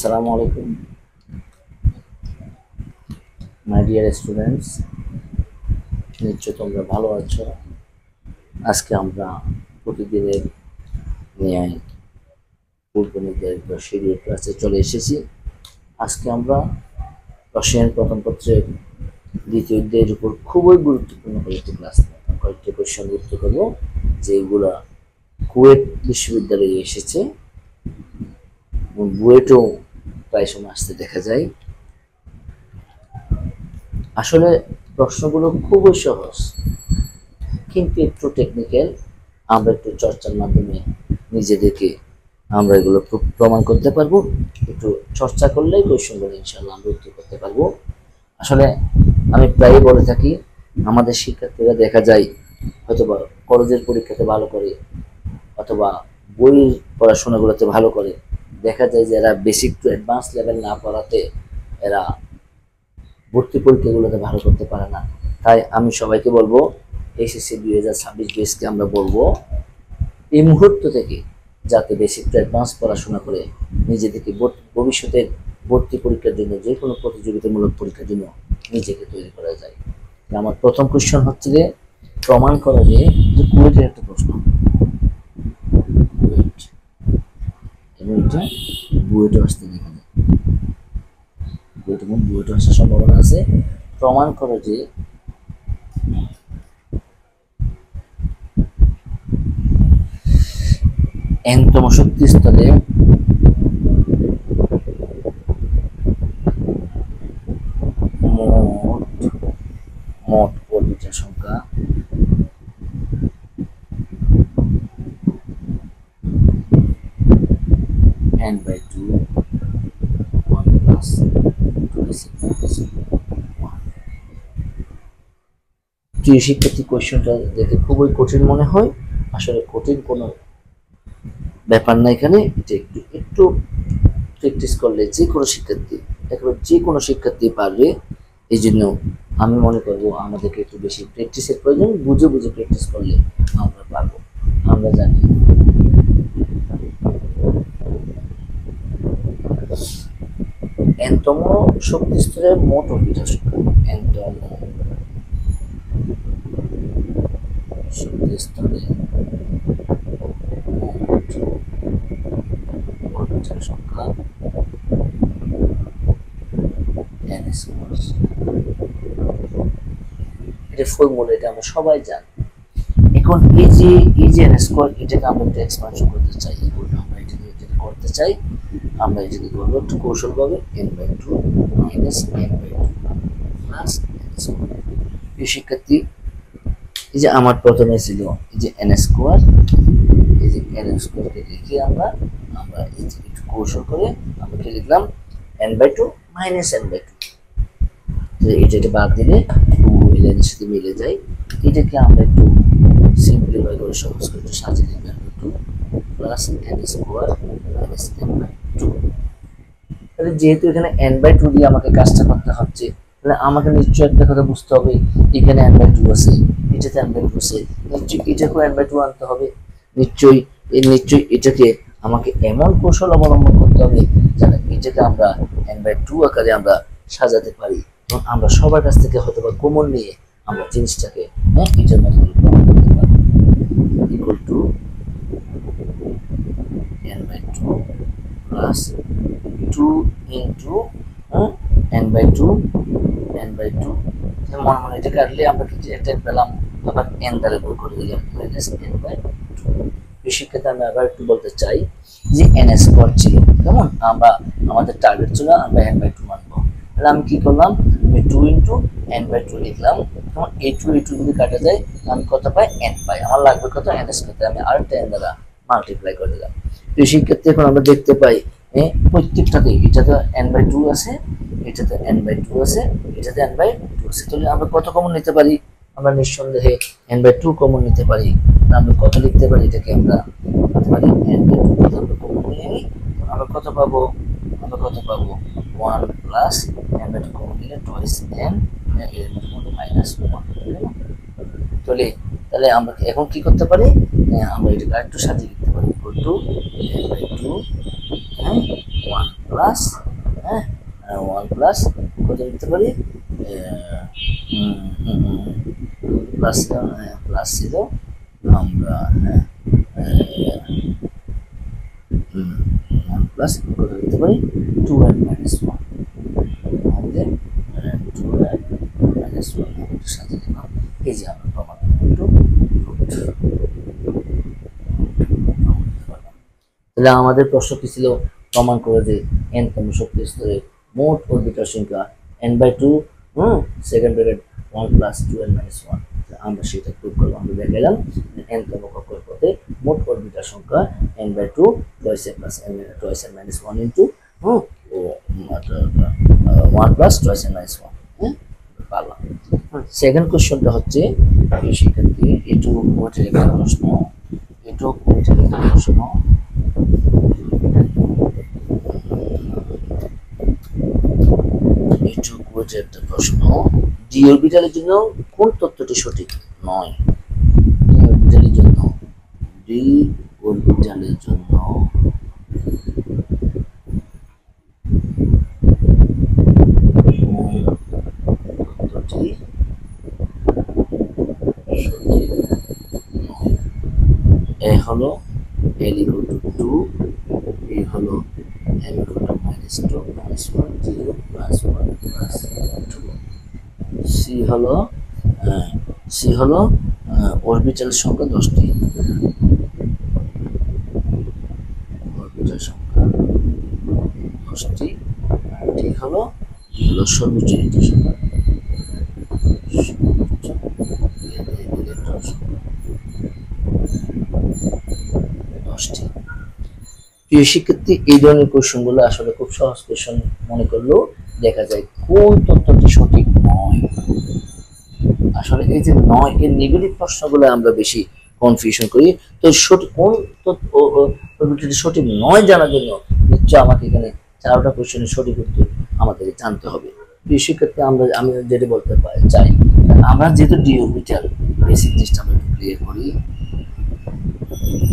আসসালামু আলাইকুম my dear students, নিশ্চয় তোমরা ভালো আছো। আজকে আমরা প্রতিদিনের ন্যায় পূর্ব নির্ধারিত শিডিউল ক্লাসে চলে এসেছি। আজকে আমরা রসায়ন প্রথম পত্রের দ্বিতীয় অধ্যায়ের উপর খুবই গুরুত্বপূর্ণ কয়েকটি ক্লাস কয়েকটি কোয়েশ্চেন উত্তর করব, যেগুলো কুয়েট বিশ্ববিদ্যালয়ে এসেছে এবং বুয়েটেও প্রায় সময় আসতে দেখা যায়। আসলে প্রশ্নগুলো খুবই সহজ কিন্তু একটু টেকনিক্যাল। আমরা একটু চর্চার মাধ্যমে নিজেদেরকে আমরা এগুলো প্রমাণ করতে পারবো। একটু চর্চা করলেই কোয়েশ্চনগুলো ইনশাআল্লাহ আমরা উত্তর করতে পারবো। আসলে আমি প্রায়ই বলে থাকি, আমাদের শিক্ষার্থীরা দেখা যায় হয়তোবা কলেজের পরীক্ষাতে ভালো করে অথবা বইয়ের পড়াশোনাগুলোতে ভালো করে, দেখা যায় যে এরা বেসিক টু অ্যাডভান্স লেভেল না পড়াতে এরা ভর্তি পরীক্ষাগুলোতে ভালো করতে পারে না। তাই আমি সবাইকে বলবো, এসএসসি 2026 বেসকে আমরা বলবো এই মুহূর্ত থেকে যাতে বেসিক টু অ্যাডভান্স পড়াশোনা করে নিজেদেরকে ভবিষ্যতের ভর্তি পরীক্ষার জন্য, যে কোনো প্রতিযোগিতামূলক পরীক্ষার জন্য নিজেকে তৈরি করা যায়। আমার প্রথম কোশ্চেন হচ্ছে যে প্রমাণ করা যে কুয়েটের একটা প্রশ্ন, কুয়েট এবং এটা বুয়েটে আসতে দেখা যায়, বুয়েটে আসার সম্ভাবনা আছে। প্রমাণ করো যে এনতম শক্তি স্তরে মোট অরবিটাল সংখ্যা n/2 1 plus 2 প্রিয় শিক্ষার্থী, কোয়েশ্চনটা দেখে খুবই কঠিন মনে হয়। আসলে কঠিন কোনো ব্যাপার না, এখানে এটা একটু একটু প্র্যাকটিস করলে যে কোনো শিক্ষার্থী, একেবারে যে কোনো শিক্ষার্থী পারবে। এই জন্য আমি মনে করবো আমাদেরকে একটু বেশি প্র্যাকটিসের প্রয়োজন। বুঝে বুঝে প্র্যাকটিস করলে আমরা পারবো। আমরা জানি এনতম শক্তি স্তরের মোট অরবিটাল সংখ্যা, এনতম শক্তি স্তরে মোট অরবিটাল সংখ্যা n স্কয়ার। এটা ফর্মুলা, এটা আমরা সবাই জানি। এখন এই যে n স্কয়ার, এটাকে আমরা একটু এক্সপানশন করতে চাই, আমরা এটাকে করতে চাই। আমরা এটাকে করবো একটু কৌশলভাবে n/2 minus n/2 plus n square. এই শিক্ষার্থী, এই যে আমার প্রথমে ছিল এই যে n স্কয়ার, এই যে n স্কয়ারকে লিখে আমরা এই যে একটু কৌশল করে আমরা কি লিখলাম n/2 মাইনাস n/2। এটা বাদ দিলে 2 এর সাথে মিলে যায়। এটাকে আমরা একটু সিম্পলিফাই করে সহজ করে একটু সাজিয়ে লিখলাম 2 plus n square minus n/2। তাহলে যেহেতু এখানে n/2 দিয়ে আমাকে কাজটা করতে হচ্ছে, তাহলে আমাকে নিশ্চয়ই একটা কথা বুঝতে হবে, এখানে n/2 আছে, এটাতে n/2 আছে, নিশ্চয়ই এটাকেও n/2 আনতে হবে। নিশ্চয়ই এটাকে আমাকে এমন কৌশল অবলম্বন করতে হবে যেন এটাকে আমরা n/2 আকারে আমরা সাজাতে পারি এবং আমরা সবার কাছ থেকে হয়তো বা কমন নিয়ে আমরা জিনিসটাকে এটার মতো প্রমাণ করতে পারি। Equal to n/2 plus 2 into n/2 মনে মনে এটা কাটলে আমরা কি এটা পেলাম, আবার n দ্বারা গুণ করে দিলাম মাইনাস n/2। শিক্ষার্থী, আমি আবার একটু বলতে চাই যে n স্কয়ার ছিল, কেমন আমরা আমাদের টার্গেট ছিল আমরা n/2 মানবো। তাহলে আমি কি করলাম, আমি 2 ইন্টু n/2 লিখলাম। তখন a2 যদি কাটা যায় আমি কত পাই, n পাই। আমার লাগবে কত, n স্কয়ার, আমি আরেকটা n দ্বারা মাল্টিপ্লাই করে দিলাম। প্রিয় শিক্ষার্থী, এখন আমরা দেখতে পাই প্রত্যেকটাতে এটাতে n/2 আছে, এটাতে n/2 আছে, এটাতে n/2 আছে। তাহলে আমরা কত কমন নিতে পারি, আমরা নিঃসন্দেহে n/2 কমন নিতে পারি। আমরা কত লিখতে পারি, এটাকে আমরা লিখতে পারি n/2 আমরা কমন নিয়ে নিই। আমরা কত পাবো, 1 প্লাস n/2 কমন নিলে টয়েস n এর মধ্যে মাইনাস 1। তাহলে আমরা এখন কি করতে পারি, আমরা এটাকে একটু সাজিয়ে লিখতে পারি ইকুয়াল টু n/2 1 প্লাস হ্যাঁ 1 প্লাস কত লিখতে পারি প্লাস প্লাস ছিল আমরা 1 প্লাস কত লিখতে পারি 2n minus 1 আমাদের 2n minus 1 সাথে দিলাম এই যে আমরা প্রমাণ একটু তাহলে আমাদের প্রশ্ন কি ছিল প্রমাণ করে যে n তম শক্তি স্তরে মোট অরবিটাল সংখ্যা n/2 second bracket 1 plus 2n minus 1 আমরা সেটা প্রুভ করলাম আমরা দেখাইলাম n তম কক্ষপথে মোট অরবিটাল সংখ্যা n/2 twice n plus n twice n minus 1 into 1 plus twice n minus 1 পারলাম সেকেন্ড কোশ্চেনটা হচ্ছে শিক্ষার্থী এটু কোয়েটের একটা প্রশ্ন এটু কোয়েটের একটা প্রশ্ন এটু কোয়েটের একটা প্রশ্ন ডি অরবিটালের জন্য কোন তত্ত্বটি সঠিক নয় ডি অরবিটালের জন্য ডি অরবিটালের জন্য এ হলো l equal to 2 এ হলো m equal to -2 -1 0 +1 +2 c হলো অরবিটাল সংখ্যা 10টি অরবিটাল সংখ্যা 10টি ঠিক হলো সর্বোচ্চ ইলেকট্রন সংখ্যা প্রিয় শিক্ষার্থী এই ধরনের কোশ্চেনগুলো আসলে খুব সহজ কোশ্চেন মনে করলেও দেখা যায় কোন তথ্যটি সঠিক নয় আসলে এই যে নয় এর নেগেটিভ প্রশ্নগুলো আমরা বেশি কনফিউশন করি তো সঠিক কোন তথ্যটি সঠিক নয় জানার জন্য নিশ্চয় আমাকে এখানে 4টা কোশ্চেনের সঠিক উত্তর আমাদের জানতে হবে প্রিয় শিক্ষার্থী আমি যেটা বলতে চাই আমরা যেহেতু ডি অরবিটাল বেসিক জিনিসটা আমরা একটু ক্লিয়ার করি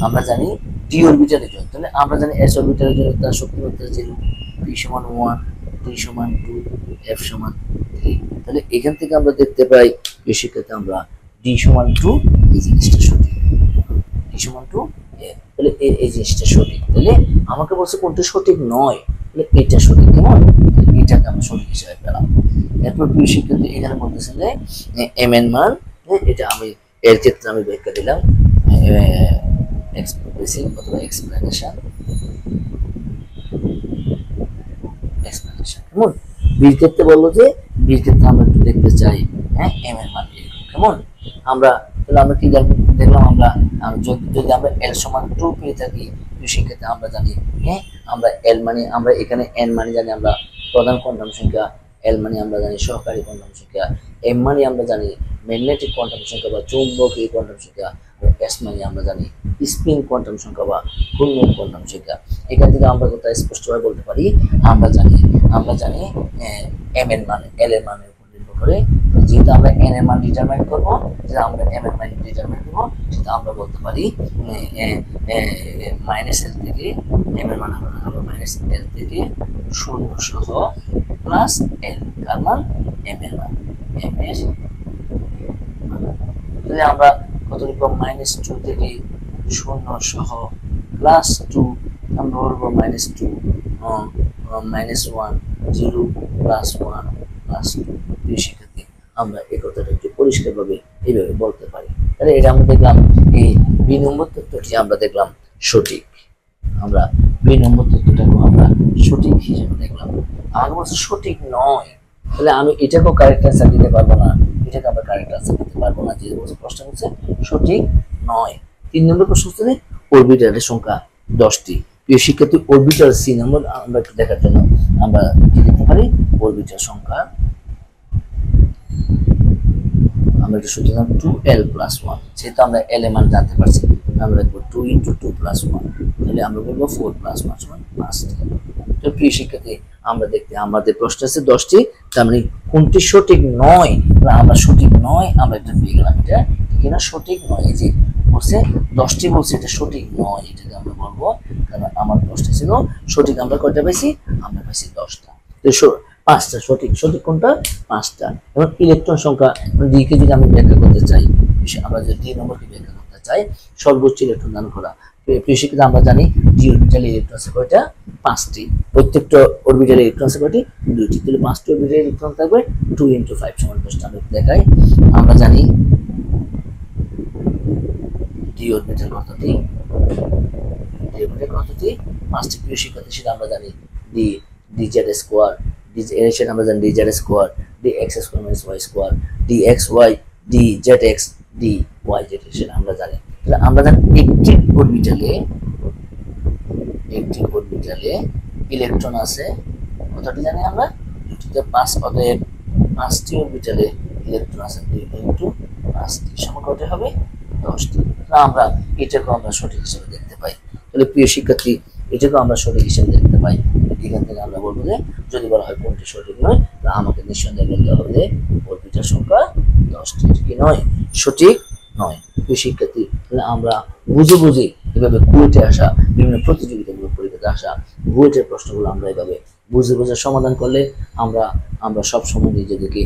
আমরা জানি ডি অরবিটালের জন্য তাহলে আমরা জানি এস অরবিটালের জন্য তার শক্তিমাত্রা 0 p = 1 t = 2 f = 3 তাহলে এখান থেকে আমরা দেখতে পাই এই শিক্ষাতে আমরা d = 2 এই জিনিসটা সঠিক d = 2 তাহলে এই জিনিসটা সঠিক তাহলে আমাকে বলছে কোনটা সঠিক নয় তাহলে এটা সঠিক কেমন এটাকে আমরা সঠিক হিসেবে পেলাম এরপর প্রিয় শিক্ষার্থী এখানে বলতেছেন যে m এর মান এটা আমি এর ক্ষেত্রে আমি ব্যাখ্যা দিলাম expressing অথবা explanation কেমন বির ক্ষেত্রে বললো যে বির ক্ষেত্রে আমরা একটু দেখতে চাই m এর মান কেমন আমরা তাহলে আমরা কি দেখলাম আমরা যদি আমরা l = 2 পেয়ে থাকি সেক্ষেত্রে আমরা জানি আমরা l মানে আমরা এখানে n মানে জানি আমরা প্রধান কোয়ান্টাম সংখ্যা l মানে আমরা জানি সহকারী কোয়ান্টাম সংখ্যা m মানে আমরা জানি ম্যাগনেটিক কোয়ান্টাম সংখ্যা বা চৌম্বকীয় কোয়ান্টাম সংখ্যা s মানে আমরা জানি স্পিন কোয়ান্টাম সংখ্যা বা ঘূর্ণন কোয়ান্টাম সংখ্যা এখান থেকে আমরা কথা স্পষ্টভাবে বলতে পারি আমরা জানি m এর মান l এর মানের উপর নির্ভর করে যেটা আমরা n এর মান ডিটারমাইন করব যেটা আমরা m এর মান ডিটারমাইন করব সেটা আমরা বলতে পারি -l থেকে m এর মান আমরা -l থেকে 0 সহ প্লাস l কার মান m এর মান m এর তাহলে আমরা কত লিখব -2 থেকে 0 সহ +2 আমরা বলবো -2 -1 0 +1 +2 শিক্ষার্থী আমরা এই কথাটা একটু পরিষ্কারভাবে এইভাবে বলতে পারি তাহলে এটা আমরা দেখলাম এই বি নম্বর তথ্যটি আমরা দেখলাম সঠিক আমরা বি নম্বর তথ্যটাকে আমরা সঠিক হিসেবে দেখলাম আমাকে বলছে সঠিক নয় তাহলে আমি এটাকেও কারেক্ট অ্যান্সার দিতে পারবো না এটাকে আমরা কারেক্ট অ্যান্সার দিতে পারবো না যে প্রশ্ন হচ্ছে সঠিক নয় 3 নম্বর প্রশ্ন হচ্ছে অরবিটালের সংখ্যা 10টি প্রিয় শিক্ষার্থী অরবিটাল সি নম্বর আমরা একটু দেখার জন্য আমরা কি লিখতে পারি অরবিটাল সংখ্যা আমরা একটু সূত্র নাম 2l + 1 যেহেতু আমরা l এর মান জানতে পারছি আমরা লিখব 2 * 2 + 1 তাহলে আমরা বলবো 4 + 1 = 5 তো প্রিয় শিক্ষার্থী আমরা দেখতে আমাদের প্রশ্ন আছে 10টি তার মানে কোনটি সঠিক নয় আমরা সঠিক নয় আমরা এটা পেয়ে গেলাম এটা কিনা সঠিক নয় এই যে বলছে 10টি বলছে এটা সঠিক নয় এটাকে আমরা বলবো কারণ আমার প্রশ্ন ছিল সঠিক আমরা কয়টা পেয়েছি আমরা পাঁচটা সঠিক, সঠিক কোনটা? পাঁচটা। এবং ইলেকট্রন সংখ্যা ডি কে যদি আমি ব্যাখ্যা করতে চাই, আমরা যদি ডি নম্বরকে ব্যাখ্যা করতে চাই, সর্বোচ্চ ইলেকট্রন দান করা, প্রিয় শিক্ষিত আমরা জানি ডি অরবিটালে ইলেকট্রন আছে কয়টা? পাঁচটি। প্রত্যেকটা অরবিটালে ইলেকট্রন আছে কয়টি? দুইটি। তাহলে পাঁচটি অরবিটালে ইলেকট্রন থাকবে 2 × 5 = 10। আমরা দেখাই, আমরা জানি ডি অরবিটাল কতটি? ডি অরবিটাল কতটি? পাঁচটি। প্রিয় শিক্ষার্থী, সেটা আমরা জানি ডি dz স্কয়ার, সেটা আমরা জানি dz square, dx square minus y square, dxy dzx dyz, সেটা আমরা জানি। তাহলে আমরা জানি একটি অরবিটালে ইলেকট্রন আছে কতটি জানি আমরা? দুটিতে 5। অতএব পাঁচটি অরবিটালে ইলেকট্রন আছে 2 × 5 সমান কত হবে? 10টি। আমরা এটাকে আমরা সঠিক হিসেবে দেখতে পাই। তাহলে প্রিয় শিক্ষার্থী, এটাকে আমরা সঠিক হিসেবে দেখতে পাই। এখান থেকে আমরা বলবো যে যদি বলা হয় কোনটি সঠিক নয়, তাহলে আমাকে নিঃসন্দেহে বলতে হবে যে অরবিটাল সংখ্যা 10টি। কি নয়? সঠিক নয়। প্রিয় শিক্ষার্থী, তাহলে আমরা বুঝে বুঝে এভাবে কুয়েটে আসা বিভিন্ন প্রতিযোগিতামূলক পরীক্ষাতে আসা বুয়েটের প্রশ্নগুলো আমরা এভাবে বুঝে বুঝে সমাধান করলে আমরা সব সময় নিজেদেরকে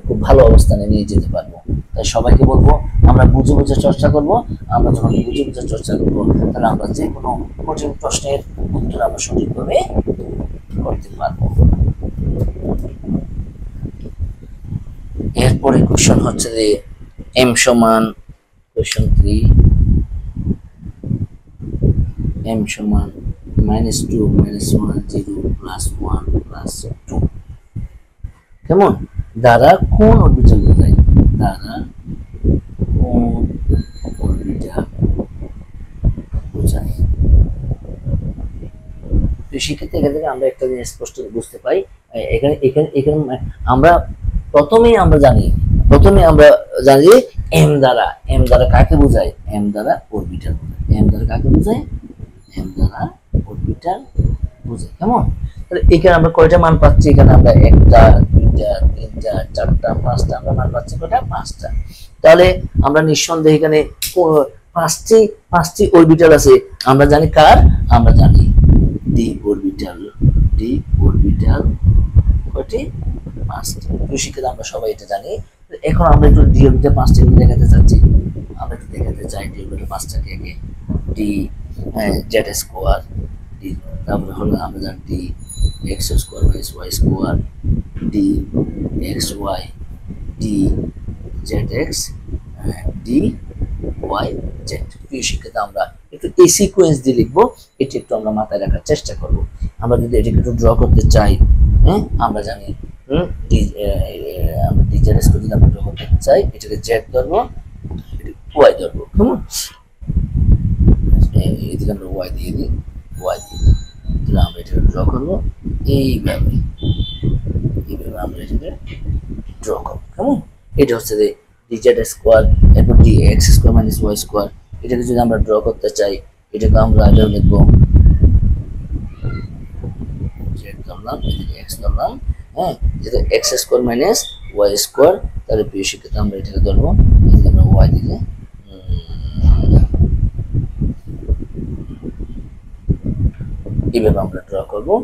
খুব ভালো অবস্থানে নিয়ে যেতে পারবো। তাই সবাইকে বলবো আমরা বুঝে বুঝে চর্চা করব। আমরা যখন বুঝে বুঝে চর্চা করবো, তাহলে আমরা যে কোনো কঠিন প্রশ্নের উত্তর আমরা সঠিকভাবে করতে পারবো। এরপরে কোশ্চেন হচ্ছে যে m সমান কোশ্চেন 3 m সমান -2 -1 0 +1 +2 কেমন দ্বারা কোন অরবিটাল বোঝায়? দ্বারা কোন অরবিটাল বোঝায়? তো শিক্ষার্থী, এখান থেকে আমরা একটা জিনিস স্পষ্ট বুঝতে পাই। এখানে আমরা প্রথমেই আমরা জানি যে m দ্বারা কাকে বোঝায়? m দ্বারা অরবিটাল বোঝায়। m দ্বারা কাকে বোঝায়? m দ্বারা অরবিটাল বোঝায়। কেমন? তাহলে এখানে আমরা কয়টা মান পাচ্ছি? এখানে আমরা 1টা 2টা 3টা 4টা 5টা আমরা মান পাচ্ছি কয়টা? 5টা। তাহলে আমরা নিঃসন্দেহে এখানে পাঁচটি অরবিটাল আছে। আমরা জানি কার? আমরা জানি ডি অরবিটাল। কয়টি? 5টি। শিক্ষিত আমরা সবাই এটা জানি। এখন আমরা একটু ডি অরবিটাল 5টি দেখাতে চাচ্ছি। আমরা একটু দেখাতে চাই ডি অরবিটাল 5টাকে আগে। ডি জেড স্কয়ার, ডি তারপরে হলো আমরা জানি D X square minus Y square, D X Y, D Z X, D Y Z. প্রিয় শিক্ষিত, আমরা একটু এই সিকোয়েন্স দিয়ে লিখবো। এটি একটু আমরা মাথায় রাখার চেষ্টা করব। আমরা যদি এটাকে একটু ড্র করতে চাই, আমরা জানি আমরা ডি জেড স্কয়ার যদি আমরা ড্র করতে চাই, এটাকে জেড ধরবো, ওয়াই ধরবো। কেমন? এদিকে আমরা ওয়াই দিয়ে দিই, তাহলে আমরা এটাকে ড্র করবো এইভাবে আমরা এটাকে ড্র করবো। কেমন? এটা হচ্ছে যে ডি জেড স্কোয়ার, এরপর D X square minus Y square. এটাকে যদি আমরা ড্র করতে চাই, এটাকে আমরা এটাও লিখবো জেড ধরলাম, এদিকে এক্স ধরলাম, যেটা X square minus Y square. তাহলে প্রিয় শিক্ষিত, আমরা এটাকে ধরবো, এদিকে আমরা ওয়াই দিলে এইভাবে আমরা ড্র করবো।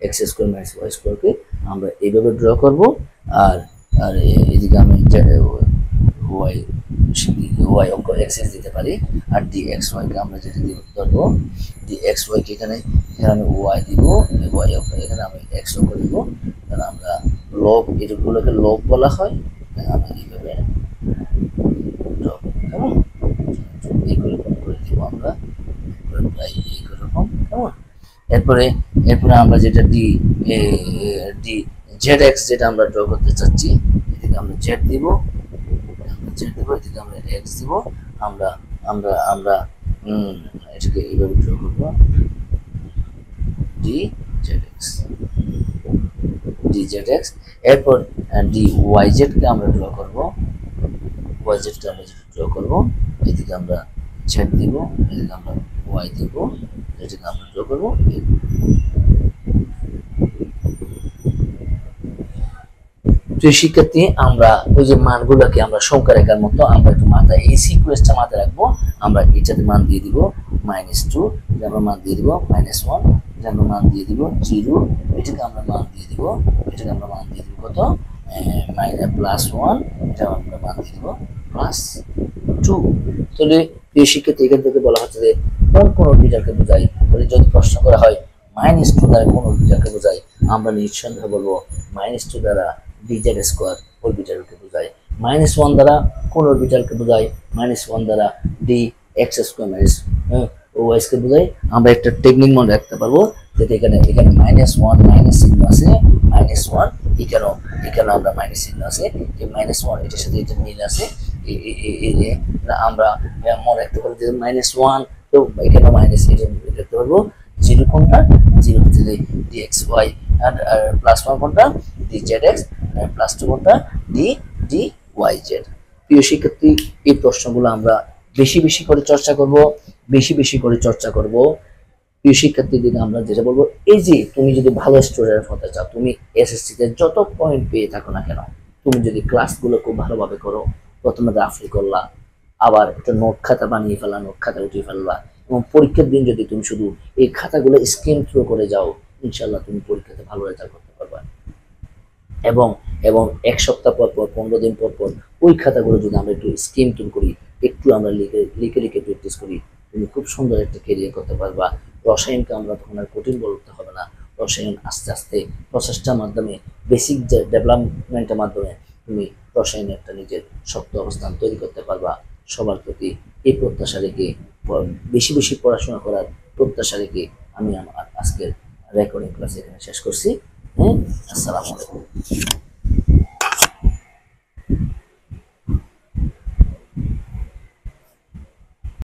এক্স স্কোয়ার মাইনাস ওয়াই স্কোয়ারকে আমরা এইভাবে ড্র করবো। আর এদিকে আমি ওয়াই অঙ্ক এক্সএস দিতে পারি। আর ডি এক্স ওয়াইকে আমরা যেটা ধরবো, ডি এক্স ওয়াইকে এখানে আমি ওয়াই দিব, ওয়াই অঙ্ক এখানে আমি এক্স অঙ্ক দিব। কারণ আমরা লব, এগুলোকে লব বলা হয়। আমরা এইভাবে ড্র, কেমন? এইরকম করে দিব আমরা, প্রায় এইরকম। কেমন? এরপরে আমরা যেটা ডি জেড এক্স যেটা আমরা ড্র করতে চাচ্ছি, এদিকে আমরা জেড দিব, এদিকে আমরা এক্স দিব। আমরা এটাকে এইভাবে ড্র করবো, ডি জেড এক্স। এরপর ডি ওয়াই জেডকে আমরা ড্র করবো, এদিকে আমরা জেড দিব, এদিকে আমরা ওয়াই দিব, এটাকে আমরা ড্র করবো। প্রিয় শিক্ষার্থী, আমরা ওই যে মানগুলোকে আমরা সংখ্যা রেখার মতো আমরা একটু মাথায় এই সিকোয়েন্সটা মাথায় রাখবো। আমরা এটাতে মান দিয়ে দিব -2, আমরা মান দিয়ে দিব -1, এটা আমরা মান দিয়ে দিব 0, এটাকে আমরা মান দিয়ে দিব, এটাকে আমরা মান দিয়ে দিব কত +1, এটা আমরা মান দিয়ে দিব +2। তাহলে প্রিয় শিক্ষার্থী, এখান থেকে বলা হচ্ছে যে কোন অরবিটালকে বোঝায়। তাহলে যদি প্রশ্ন করা হয় -2 দ্বারা কোন অরবিটালকে বোঝায়, আমরা নিঃসন্দেহে বলবো -2 দ্বারা dz² অরবিটালকে বোঝায়। -1 দ্বারা কোন অরবিটালকে বোঝায়, -1 দ্বারা dx² ওয়াইস কে বোঝায়। আমরা একটা টেকনিক মনে রাখতে পারবো, যেটা এখানে -1 মাইনাস চিহ্ন আছে, -1 এখানেও আমরা মাইনাস চিহ্ন আছে, এই -1 এটার সাথে এটা মিল আছে, আমরা মনে রাখতে পারবো যে -1, তো এখানে মাইনাস এটা রাখতে পারবো। 0 কোনটা, 0 হচ্ছে dxy, আর +1 কোনটা dzx, +2 কোনটা dyz। প্রিয় শিক্ষার্থী, এই প্রশ্নগুলো আমরা বেশি করে চর্চা করব, বেশি করে চর্চা করব। প্রিয় শিক্ষার্থীদের আমরা যেটা বলবো, এই যে তুমি যদি ভালো স্টুডেন্ট হতে চাও, তুমি এসএসসি তে যত পয়েন্ট পেয়ে থাকো না কেন, তুমি যদি ক্লাসগুলো খুব ভালোভাবে করো, প্রথমে রাফলি করলা, আবার একটা নোট খাতা বানিয়ে ফেলা, নোট খাতা উঠিয়ে ফেললা, এবং পরীক্ষার দিন যদি তুমি শুধু এই খাতাগুলো স্ক্রিন থ্রু করে যাও, ইনশাল্লাহ তুমি পরীক্ষাতে ভালো রেজাল্ট করতে পারবা। এবং এবং 1 সপ্তাহ পর 15 দিন পর ওই খাতাগুলো যদি আমরা একটু স্ক্রিন থ্রু করি, একটু আমরা লিখে প্র্যাকটিস করি, তুমি খুব সুন্দর একটা ক্যারিয়ার করতে পারবা। রসায়নকে আমরা তখন আর কঠিন বলতে হবে না। রসায়ন আস্তে আস্তে প্রসেসটার মাধ্যমে, বেসিক যে ডেভেলপমেন্টের মাধ্যমে তুমি রসায়নে একটা নিজের শক্ত অবস্থান তৈরি করতে পারবা। সবার প্রতি এই প্রত্যাশা রেখে, বেশি পড়াশোনা করার প্রত্যাশা রেখে আমি আমার আজকের রেকর্ডিং ক্লাস এখানে শেষ করছি। আসসালামু আলাইকুম।